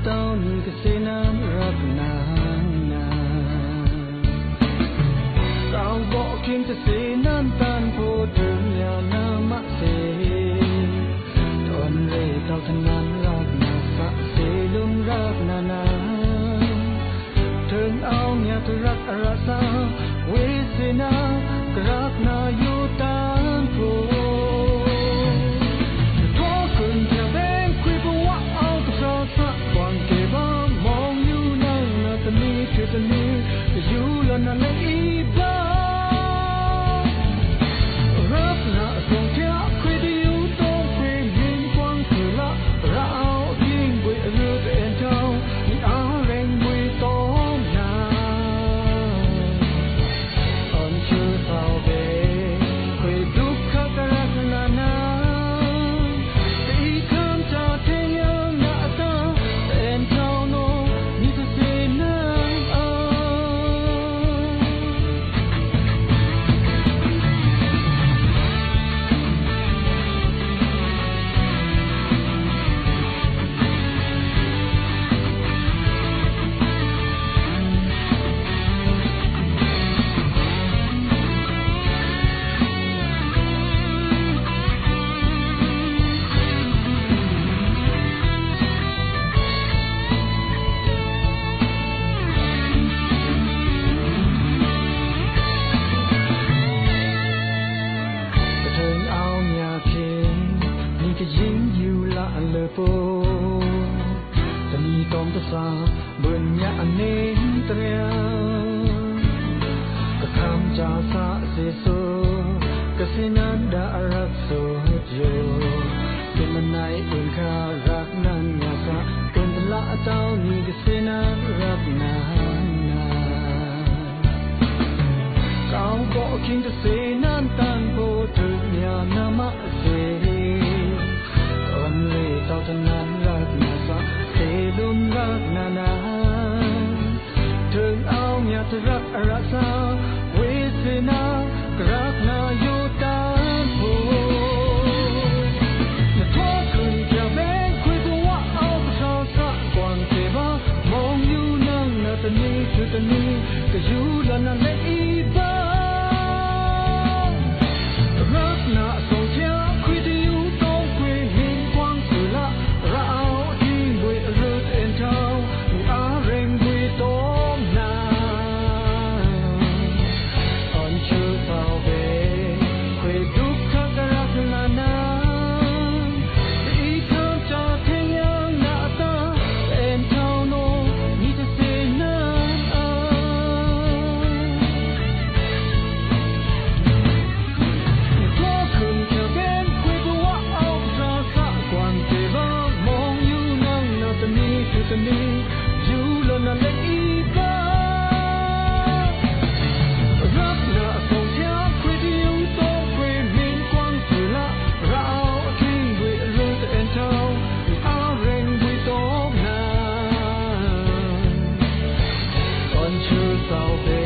tao ni cái xe nam rap na tao bỏ kinh cái xe nam tan vô thường nhà nam mắc xe đón về tao thân nam rap na sa xe lung rap na thường áo nhà tôi rap ra sa quê xe na rap na yêu tan vô you learn a little rap na song kia khui diu tong khui min quang thử la rao ding bui rư bên trong ni áo rèn bui tóm na on chưa sao về khui đúc khắc rap na na đi khám cha thế nhang na ta bên trong nó ni ta say na Tani tom ta sa bunya anen trea ka kham cha sa se so ka sinan da arak so jo ke manai un kha rak nan nya sa kun la tao ni ka sinan rak na cao bo king ta se nan tan bo tu nya na ma se on le tao ta nan rak na sa lum rak na na thường áo nhà tôi rak ra sa quê xe na rak na yo tan vô na thoa khun kia bên khui bu wa áo sa sa quang te ba mong yu nang na ta ni chu ta ni ka yu la na le i ba rak na song kia khui diu tong khui min quang su la rao you learn a little rap na song kia khui diu tong khui min quang thử la rao king bui rư en thao a rèn bui tóm na on chưa sao về